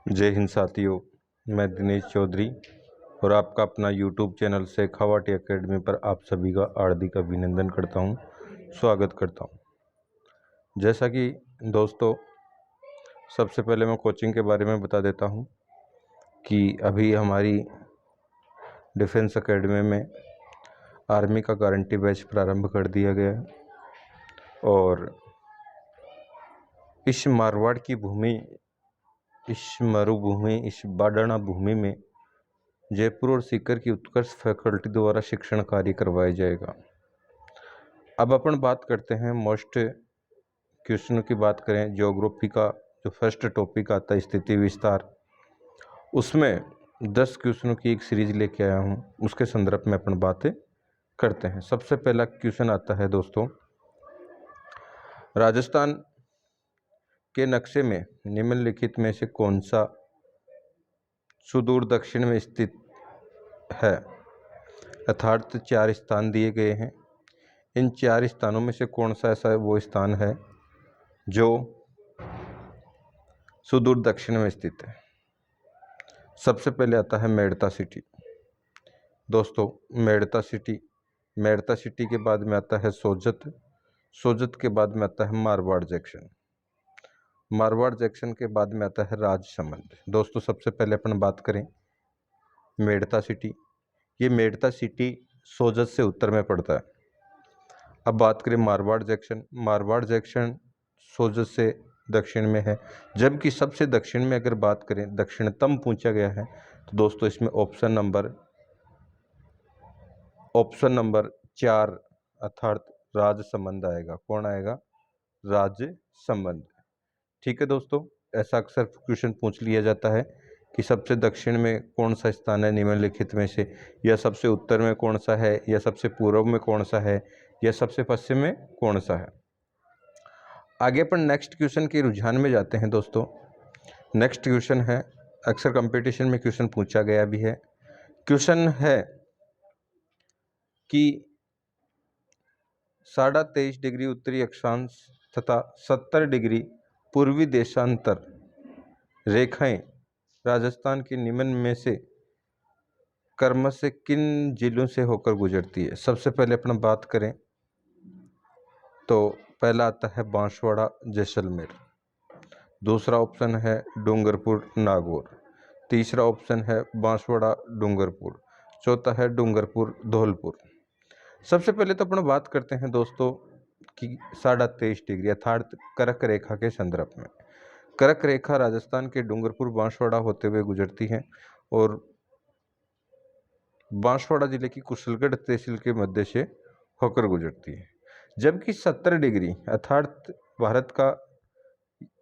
जय हिंद साथियों, मैं दिनेश चौधरी और आपका अपना यूट्यूब चैनल शेखावाटी एकेडमी पर आप सभी का हार्दिक अभिनंदन करता हूं, स्वागत करता हूं। जैसा कि दोस्तों, सबसे पहले मैं कोचिंग के बारे में बता देता हूं कि अभी हमारी डिफेंस एकेडमी में आर्मी का गारंटी बैच प्रारंभ कर दिया गया है और इस मारवाड़ की भूमि, इस मरुभूमि, इस बाडाना भूमि में जयपुर और सीकर की उत्कर्ष फैकल्टी द्वारा शिक्षण कार्य करवाया जाएगा। अब अपन बात करते हैं मोस्ट क्वेश्चन की बात करें। ज्योग्राफी का जो फर्स्ट टॉपिक आता है स्थिति विस्तार, उसमें 10 क्वेश्चनों की एक सीरीज लेके आया हूं, उसके संदर्भ में अपन बातें करते हैं। सबसे पहला क्वेश्चन आता है दोस्तों, राजस्थान के नक्शे में निम्नलिखित में से कौन सा सुदूर दक्षिण में स्थित है? अर्थात 4 स्थान दिए गए हैं। इन 4 स्थानों में से कौन सा ऐसा वो स्थान है जो सुदूर दक्षिण में स्थित है? सबसे पहले आता है मेड़ता सिटी। दोस्तों, मेड़ता सिटी के बाद में आता है सोजत के बाद में आता है मारवाड़ जंक्शन के बाद में आता है राजसमंद। दोस्तों, सबसे पहले अपन बात करें मेड़ता सिटी। ये मेड़ता सिटी सोजत से उत्तर में पड़ता है। अब बात करें मारवाड़ जंक्शन सोजत से दक्षिण में है, जबकि सबसे दक्षिण में अगर बात करें दक्षिणतम पूछा गया है तो दोस्तों इसमें ऑप्शन नंबर 4 अर्थात राजसमंद आएगा। कौन आएगा? राजसमंद। ठीक है दोस्तों, ऐसा अक्सर क्वेश्चन पूछ लिया जाता है कि सबसे दक्षिण में कौन सा स्थान है निम्नलिखित में से, या सबसे उत्तर में कौन सा है, या सबसे पूर्व में कौन सा है, या सबसे पश्चिम में कौन सा है। आगे अपन नेक्स्ट क्वेश्चन के रुझान में जाते हैं दोस्तों। नेक्स्ट क्वेश्चन है, अक्सर कंपटीशन में क्वेश्चन पूछा गया भी है। क्वेश्चन है कि 23.5 डिग्री उत्तरी अक्षांश तथा 70 डिग्री पूर्वी देशांतर रेखाएं राजस्थान के निम्न में से क्रम से किन जिलों से होकर गुजरती है? सबसे पहले अपन बात करें तो पहला आता है बांसवाड़ा जैसलमेर, दूसरा ऑप्शन है डूंगरपुर नागौर, तीसरा ऑप्शन है बांसवाड़ा डूंगरपुर, चौथा है डूंगरपुर धौलपुर। सबसे पहले तो अपन बात करते हैं दोस्तों कि 23.5 डिग्री अर्थात कर्क रेखा के संदर्भ में। कर्क रेखा राजस्थान के डूंगरपुर बांसवाड़ा होते हुए गुजरती है और बांसवाड़ा जिले की कुशलगढ़ तहसील के मध्य से होकर गुजरती है। जबकि 70 डिग्री अर्थात भारत का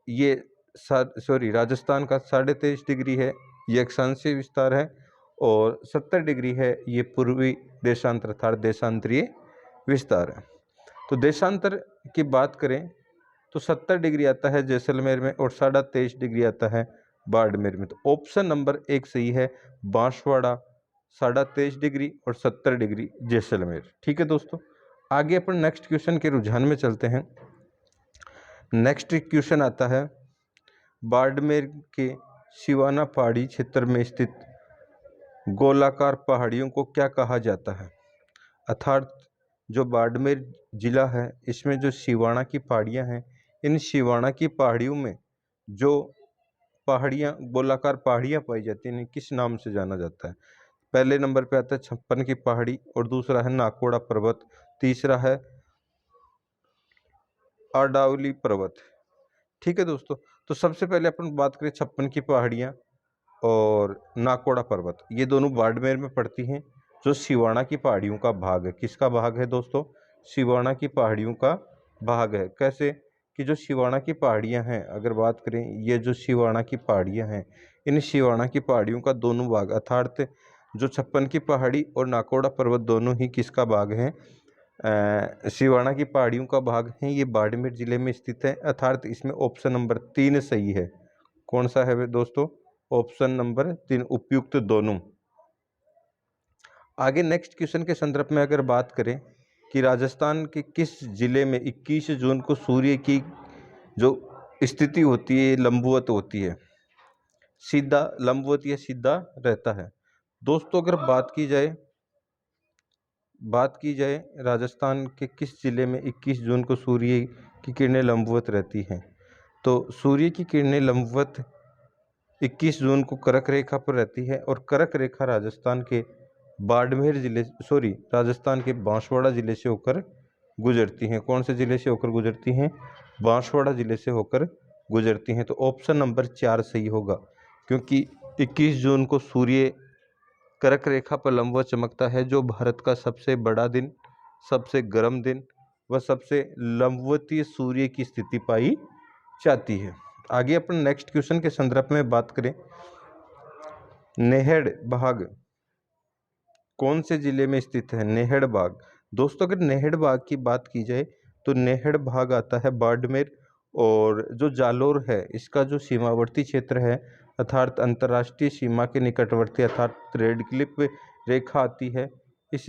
ये राजस्थान का 23.5 डिग्री है, ये अक्षांशीय विस्तार है, और 70 डिग्री है ये पूर्वी देशांतर अर्थात देशांतरीय विस्तार है। तो देशांतर की बात करें तो 70 डिग्री आता है जैसलमेर में और 23.5 डिग्री आता है बाड़मेर में। तो ऑप्शन नंबर 1 सही है, बांसवाड़ा 23.5 डिग्री और 70 डिग्री जैसलमेर। ठीक है दोस्तों, आगे अपन नेक्स्ट क्वेश्चन के रुझान में चलते हैं। नेक्स्ट क्वेश्चन आता है, बाड़मेर के सिवाना पहाड़ी क्षेत्र में स्थित गोलाकार पहाड़ियों को क्या कहा जाता है? अर्थात जो बाड़मेर जिला है इसमें जो सिवाना की पहाड़ियां हैं, इन सिवाना की पहाड़ियों में जो पहाड़ियां गोलाकार पहाड़ियां पाई जाती हैं, किस नाम से जाना जाता है? पहले नंबर पे आता है छप्पन की पहाड़ी, और दूसरा है नाकोड़ा पर्वत, तीसरा है अडावली पर्वत। ठीक है दोस्तों, तो सबसे पहले अपन बात करें छप्पन की पहाड़ियां और नाकोड़ा पर्वत, ये दोनों बाड़मेर में पड़ती हैं। जो सिवाना की पहाड़ियों का भाग है, किसका भाग है दोस्तों? सिवाना की पहाड़ियों का भाग है। कैसे कि जो सिवाना की पहाड़ियां हैं, अगर बात करें ये जो सिवाना की पहाड़ियां हैं, इन सिवाना की पहाड़ियों का दोनों भाग अर्थात जो छप्पन की पहाड़ी और नाकोड़ा पर्वत दोनों ही किसका भाग है? सिवाना की पहाड़ियों का भाग है। ये बाड़मेर जिले में स्थित है, अर्थात इसमें ऑप्शन नंबर 3 सही है। कौन सा है दोस्तों? ऑप्शन नंबर 3, उपयुक्त दोनों। आगे नेक्स्ट क्वेश्चन के संदर्भ में अगर बात करें कि राजस्थान के किस जिले में 21 जून को सूर्य की जो स्थिति होती है लंबवत होती है? सीधा, लंबवत या सीधा रहता है। दोस्तों अगर बात की जाए राजस्थान के किस जिले में 21 जून को सूर्य की किरणें लंबवत रहती हैं, तो सूर्य की किरणें लंबवत 21 जून को कर्क रेखा पर रहती है और कर्क रेखा राजस्थान के बांसवाड़ा जिले से होकर गुजरती हैं। कौन से जिले से होकर गुजरती हैं? बांसवाड़ा जिले से होकर गुजरती हैं। तो ऑप्शन नंबर 4 सही होगा, क्योंकि 21 जून को सूर्य कर्क रेखा पर लंबवत चमकता है, जो भारत का सबसे बड़ा दिन, सबसे गर्म दिन व सबसे लंबवतीय सूर्य की स्थिति पाई जाती है। आगे अपन नेक्स्ट क्वेश्चन के संदर्भ में बात करें, नेहड़ बाग कौन से जिले में स्थित है? नेहड़ बाग। दोस्तों अगर नेहड़ बाग की बात की जाए तो नेहड़ बाग आता है बाड़मेर, और जो जालोर है इसका जो सीमावर्ती क्षेत्र है अर्थात अंतर्राष्ट्रीय सीमा के निकटवर्ती अर्थात रेड क्लिफ रेखा आती है इस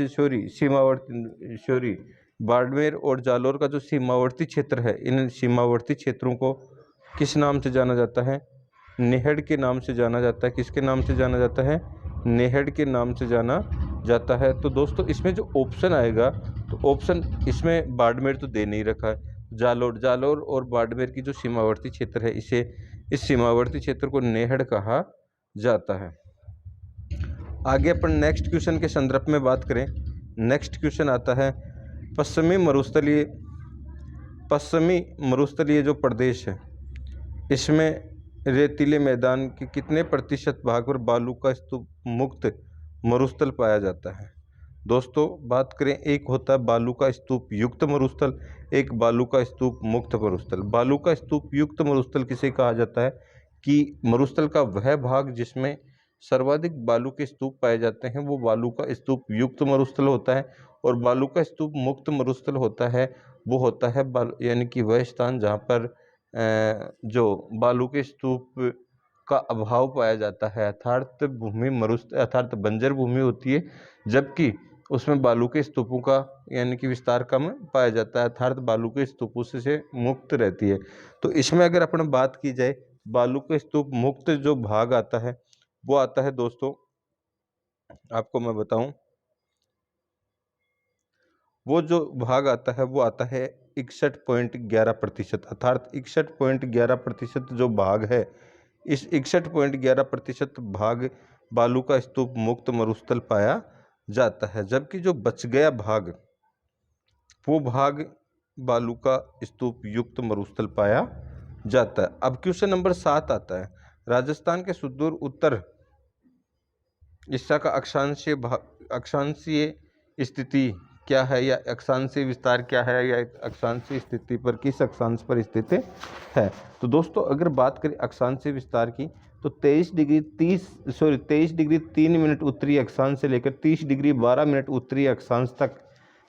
बाड़मेर और जालोर का जो सीमावर्ती क्षेत्र है, इन सीमावर्ती क्षेत्रों को किस नाम से जाना जाता है? नेहड़ के नाम से जाना जाता है। किसके नाम से जाना जाता है? नेहड़ के नाम से जाना जाता है। तो दोस्तों इसमें जो ऑप्शन आएगा, तो ऑप्शन इसमें बाड़मेर तो दे नहीं रखा है, जालोर और बाड़मेर की जो सीमावर्ती क्षेत्र है इस सीमावर्ती क्षेत्र को नेहड़ कहा जाता है। आगे अपन नेक्स्ट क्वेश्चन के संदर्भ में बात करें, नेक्स्ट क्वेश्चन आता है पश्चिमी मरुस्थलीय जो प्रदेश है इसमें रेतीले मैदान के कितने प्रतिशत भाग पर बालू का स्तूप मुक्त मरुस्थल पाया जाता है? दोस्तों बात करें, एक होता है बालू का स्तूप युक्त मरुस्थल, एक बालू का स्तूप मुक्त मरुस्थल। बालू का स्तूप युक्त मरुस्थल किसे कहा जाता है? कि मरुस्थल का वह भाग जिसमें सर्वाधिक बालू के स्तूप पाए जाते हैं वो बालू का स्तूप युक्त मरुस्थल होता है, और बालू का स्तूप मुक्त मरुस्थल होता है वो होता है यानी कि वह स्थान जहाँ पर जो बालू के स्तूप का अभाव पाया जाता है, अर्थात बंजर भूमि होती है, जबकि उसमें बालू के स्तूपों का यानी कि विस्तार कम पाया जाता है, अर्थात बालू के स्तूपों से मुक्त रहती है। तो इसमें अगर अपन बात की जाए बालू के स्तूप मुक्त जो भाग आता है वो आता है दोस्तों, आपको मैं बताऊं, वो जो भाग आता है वो आता है 61.11%, अर्थात 61.11% जो भाग है, इस 61.11% भाग बालू का स्तूप मुक्त मरुस्थल पाया जाता है, जबकि जो बच गया भाग वो भाग बालू का स्तूप युक्त मरुस्थल पाया जाता है। अब क्वेश्चन नंबर 7 आता है, राजस्थान के सुदूर उत्तर हिस्सा का अक्षांशीय स्थिति क्या है, या अक्षांशीय विस्तार क्या है, या अक्षांशीय स्थिति पर किस अक्षांश पर स्थित है? तो दोस्तों अगर बात करें अक्षांशीय विस्तार की तो 23 डिग्री 3 मिनट उत्तरी अक्षांश से लेकर 30 डिग्री 12 मिनट उत्तरी अक्षांश तक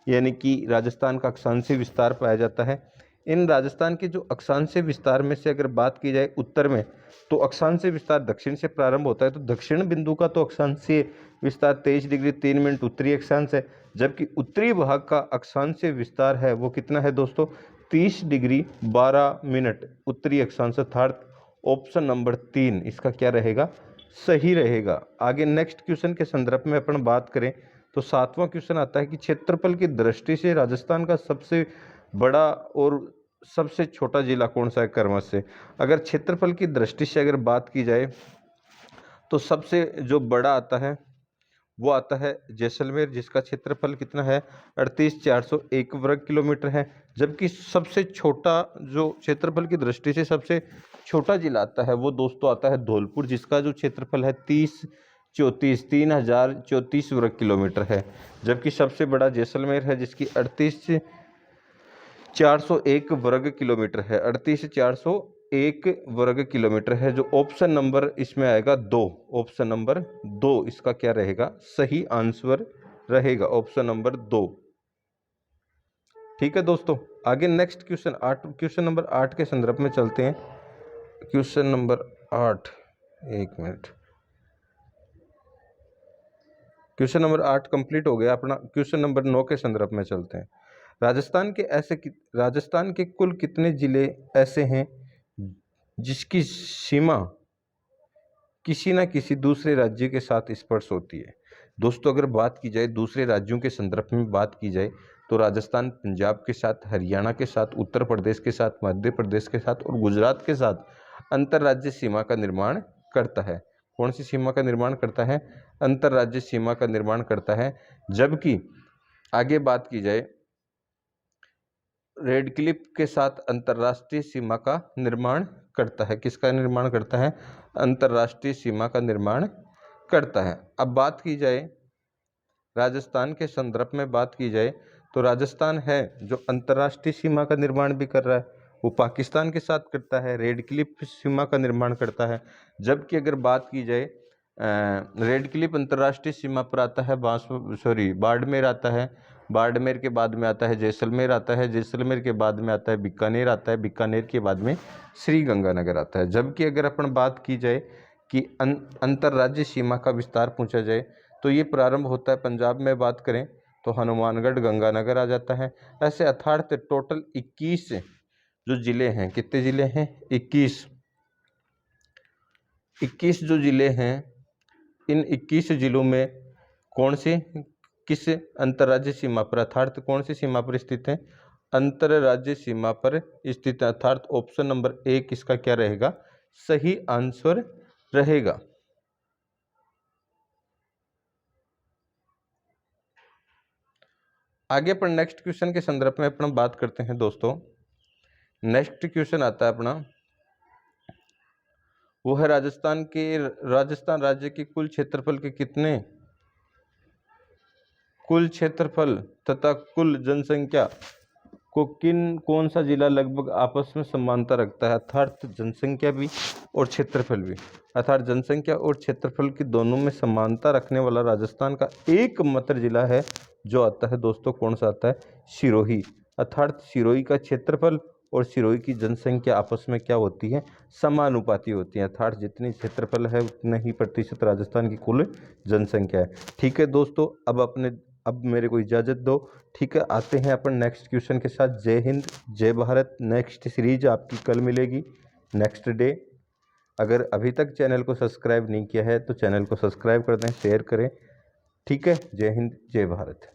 यानी कि राजस्थान का अक्षांशीय विस्तार पाया जाता है। इन राजस्थान के जो अक्षांशीय विस्तार में से अगर बात की जाए उत्तर में, तो अक्षांशीय विस्तार दक्षिण से प्रारंभ होता है, तो दक्षिण बिंदु का तो अक्षांशीय विस्तार 23 डिग्री 3 मिनट उत्तरी अक्षांश है, जबकि उत्तरी भाग का अक्षांशीय विस्तार है वो कितना है दोस्तों? 30 डिग्री 12 मिनट उत्तरी अक्षांश, अर्थात ऑप्शन नंबर 3 इसका क्या रहेगा? सही रहेगा। आगे नेक्स्ट क्वेश्चन के संदर्भ में अपन बात करें तो 7वां क्वेश्चन आता है कि क्षेत्रफल की दृष्टि से राजस्थान का सबसे बड़ा और सबसे छोटा जिला कौन सा है क्रमश से? अगर क्षेत्रफल की दृष्टि से अगर बात की जाए तो सबसे जो बड़ा आता है वो आता है जैसलमेर, जिसका क्षेत्रफल कितना है? 38,401 वर्ग किलोमीटर है, जबकि सबसे छोटा जो क्षेत्रफल की दृष्टि से सबसे छोटा जिला आता है वो दोस्तों आता है धौलपुर, जिसका जो क्षेत्रफल है 3,034 वर्ग किलोमीटर है, जबकि सबसे बड़ा जैसलमेर है जिसकी 38,401 वर्ग किलोमीटर है, 38,401 वर्ग किलोमीटर है, जो ऑप्शन नंबर इसमें आएगा 2, ऑप्शन नंबर 2 इसका क्या रहेगा? सही आंसर रहेगा ऑप्शन नंबर 2। ठीक है दोस्तों, आगे नेक्स्ट क्वेश्चन नंबर 8 के संदर्भ में चलते हैं। क्वेश्चन नंबर 8, एक मिनट, क्वेश्चन नंबर 8 कंप्लीट हो गया, अपना क्वेश्चन नंबर 9 के संदर्भ में चलते हैं। राजस्थान के कुल कितने जिले ऐसे हैं जिसकी सीमा किसी न किसी दूसरे राज्य के साथ स्पर्श होती है। दोस्तों अगर बात की जाए दूसरे राज्यों के संदर्भ में बात की जाए तो राजस्थान पंजाब के साथ, हरियाणा के साथ, उत्तर प्रदेश के साथ, मध्य प्रदेश के साथ और गुजरात के साथ अंतर्राज्यीय सीमा का निर्माण करता है। कौन सी सीमा का निर्माण करता है? अंतर्राज्यीय सीमा का निर्माण करता है। जबकि आगे बात की जाए रेड क्लिफ के साथ अंतर्राष्ट्रीय सीमा का निर्माण करता है। किसका निर्माण करता है? अंतर्राष्ट्रीय सीमा का निर्माण करता है। अब बात की जाए राजस्थान के संदर्भ में बात की जाए तो राजस्थान है जो अंतर्राष्ट्रीय सीमा का निर्माण भी कर रहा है, वो पाकिस्तान के साथ करता है, रेड क्लिफ सीमा का निर्माण करता है। जबकि अगर बात की जाए रेड क्लिफ अंतर्राष्ट्रीय सीमा पर आता है बाड़मेर आता है, बाड़मेर के बाद में आता है जैसलमेर आता है, जैसलमेर के बाद में आता है बीकानेर आता है, बीकानेर के बाद में श्रीगंगानगर आता है। जबकि अगर अपन बात की जाए कि अंतर्राज्यीय सीमा का विस्तार पूछा जाए तो ये प्रारंभ होता है पंजाब में बात करें तो हनुमानगढ़ गंगानगर आ जाता है। ऐसे अर्थात टोटल 21 जो ज़िले हैं, कितने ज़िले हैं? 21 जो ज़िले हैं, इन 21 ज़िलों में कौन से किस अंतर्राज्यीय सीमा पर अर्थात कौन सी सीमा पर स्थित है? अंतर्राज्यीय सीमा पर स्थित है। अर्थात ऑप्शन नंबर 1 इसका क्या रहेगा? सही आंसर रहेगा। आगे पर नेक्स्ट क्वेश्चन के संदर्भ में अपना बात करते हैं दोस्तों। नेक्स्ट क्वेश्चन आता है अपना, वो है राजस्थान राज्य के कुल क्षेत्रफल के कितने कुल क्षेत्रफल तथा कुल जनसंख्या को कौन सा जिला लगभग आपस में समानता रखता है? अर्थात जनसंख्या भी और क्षेत्रफल भी, अर्थात जनसंख्या और क्षेत्रफल की दोनों में समानता रखने वाला राजस्थान का एकमात्र जिला है जो आता है दोस्तों, कौन सा आता है? सिरोही। अर्थात सिरोही का क्षेत्रफल और सिरोही की जनसंख्या आपस में क्या होती है? समानुपाती होती है। अर्थात जितनी क्षेत्रफल है उतने ही प्रतिशत राजस्थान की कुल जनसंख्या है। ठीक है दोस्तों, अब मेरे को इजाज़त दो। ठीक है, आते हैं अपन नेक्स्ट क्वेश्चन के साथ। जय हिंद, जय भारत। नेक्स्ट सीरीज आपकी कल मिलेगी, नेक्स्ट डे। अगर अभी तक चैनल को सब्सक्राइब नहीं किया है तो चैनल को सब्सक्राइब कर दें, शेयर करें। ठीक है, जय हिंद, जय भारत।